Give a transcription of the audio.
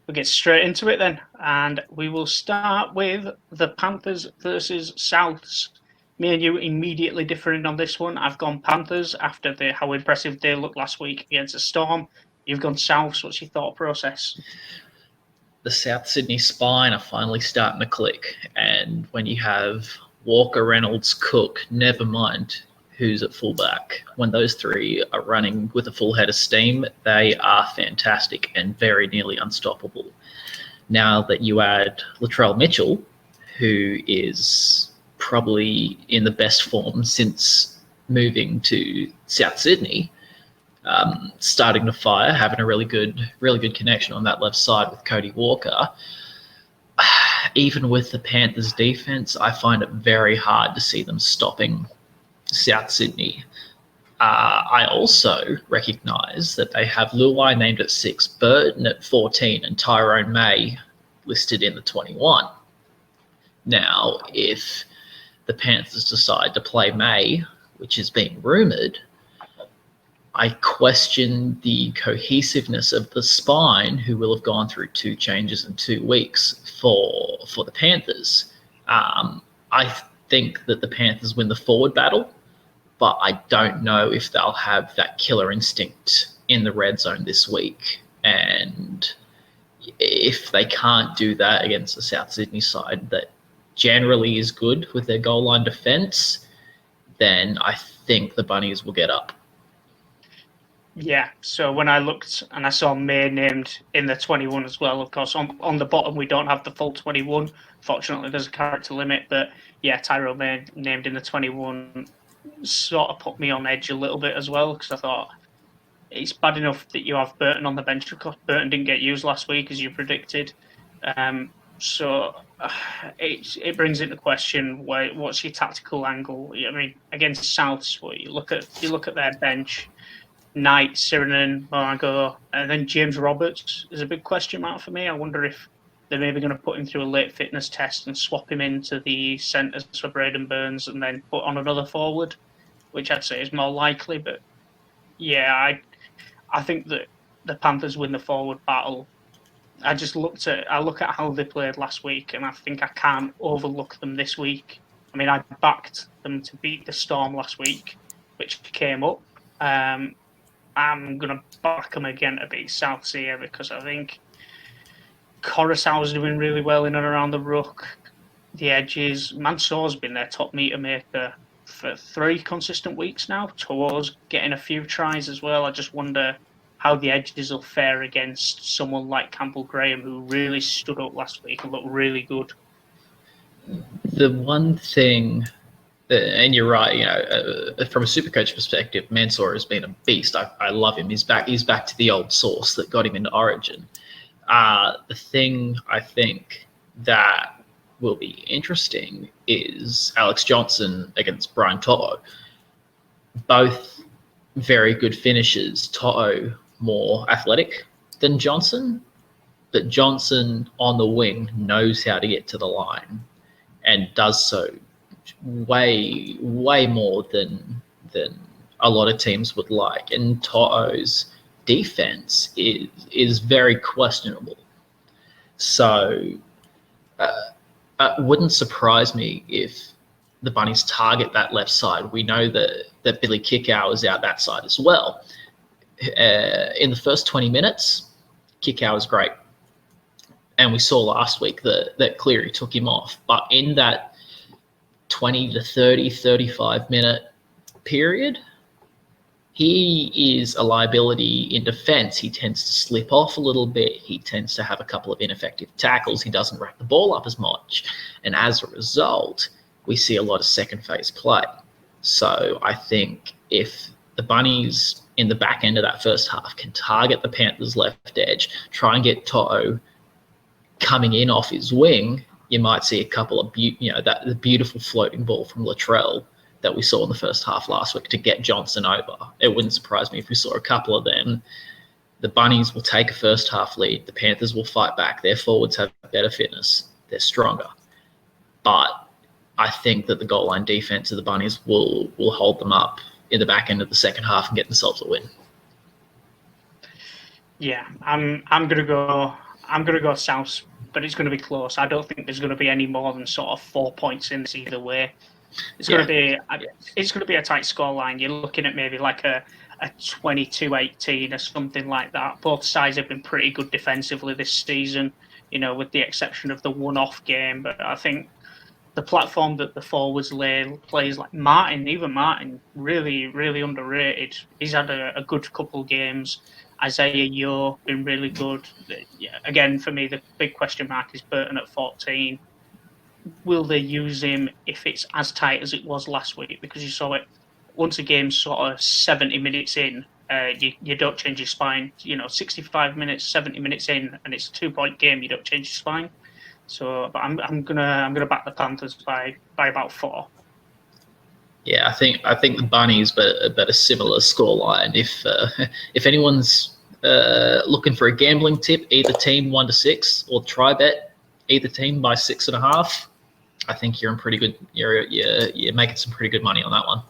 we'll get straight into it then, and we will start with the Panthers versus Souths. Me and you immediately differing on this one. I've gone Panthers after how impressive they looked last week against the Storm. You've gone Souths. What's your thought process? The South Sydney spine are finally starting to click, and when you have Walker, Reynolds, Cook, never mind who's at fullback, when those three are running with a full head of steam, they are fantastic and very nearly unstoppable. Now that you add Latrell Mitchell, who is probably in the best form since moving to South Sydney, starting to fire, having a really good connection on that left side with Cody Walker. Even with the Panthers' defense, I find it very hard to see them stopping South Sydney. I also recognise that they have Luai named at 6, Burton at 14, and Tyrone May listed in the 21. Now, if the Panthers decide to play May, which is being rumoured, I question the cohesiveness of the spine, who will have gone through 2 changes in 2 weeks for the Panthers. I think that the Panthers win the forward battle, but I don't know if they'll have that killer instinct in the red zone this week. And if they can't do that against the South Sydney side that generally is good with their goal line defence, then I think the Bunnies will get up. Yeah, so when I looked and I saw May named in the 21 as well, of course, on the bottom we don't have the full 21. Fortunately, there's a character limit, but yeah, Tyrone May named in the 21 sort of put me on edge a little bit as well, because I thought it's bad enough that you have Burton on the bench. Of course, Burton didn't get used last week, as you predicted. So it brings into question what's your tactical angle. I mean, against Souths, you look at their bench. Knight, Sirinen, Margot, and then James Roberts is a big question mark for me. I wonder if they're maybe going to put him through a late fitness test and swap him into the centres for Braden Burns and then put on another forward, which I'd say is more likely. But yeah, I think that the Panthers win the forward battle. I look at how they played last week, and I think I can't overlook them this week. I mean, I backed them to beat the Storm last week, which came up. I'm going to back them again to beat South Sea because I think Coruscant's doing really well in and around the ruck, the edges. Mansour's been their top meter maker for 3 consistent weeks now, towards getting a few tries as well. I just wonder how the edges will fare against someone like Campbell Graham, who really stood up last week and looked really good. The one thing... and you're right, from a Supercoach perspective, Mansour has been a beast. I love him. He's back to the old source that got him into Origin. The thing I think that will be interesting is Alex Johnson against Brian To'o. Both very good finishers. To'o more athletic than Johnson, but Johnson on the wing knows how to get to the line and does so way more than a lot of teams would like. And To'o's defense is very questionable. So it wouldn't surprise me if the Bunnies target that left side. We know that Billy Kickow is out that side as well. In the first 20 minutes, Kickow is great. And we saw last week that Cleary took him off. But in that 20 to 30, 35 minute period, he is a liability in defence. He tends to slip off a little bit. He tends to have a couple of ineffective tackles. He doesn't rack the ball up as much. And as a result, we see a lot of second phase play. So I think if the Bunnies in the back end of that first half can target the Panthers' left edge, try and get To'o coming in off his wing, you might see a couple of the beautiful floating ball from Latrell that we saw in the first half last week to get Johnson over. It wouldn't surprise me if we saw a couple of them. The Bunnies will take a first half lead. The Panthers will fight back. Their forwards have better fitness. They're stronger. But I think that the goal line defense of the Bunnies will hold them up in the back end of the second half and get themselves a win. Yeah, I'm going to go I'm going to go South, but it's going to be close. I don't think there's going to be any more than sort of 4 points in this either way. It's going to be a tight scoreline. You're looking at maybe like a 22-18 or something like that. Both sides have been pretty good defensively this season, with the exception of the one-off game. But I think the platform that the forwards lay plays like Martin, really, really underrated. He's had a good couple of games. Isaiah Yeo been really good. Yeah, again, for me, the big question mark is Burton at 14. Will they use him if it's as tight as it was last week? Because you saw it once a game's sort of 70 minutes in, you don't change your spine. 65 minutes, 70 minutes in, and it's a 2-point game. You don't change your spine. So, but I'm gonna back the Panthers by about 4. Yeah, I think the Bunnies, but a similar scoreline. If anyone's looking for a gambling tip, either team 1-6 or try bet either team by 6.5. I think you're in pretty good. You're making some pretty good money on that one.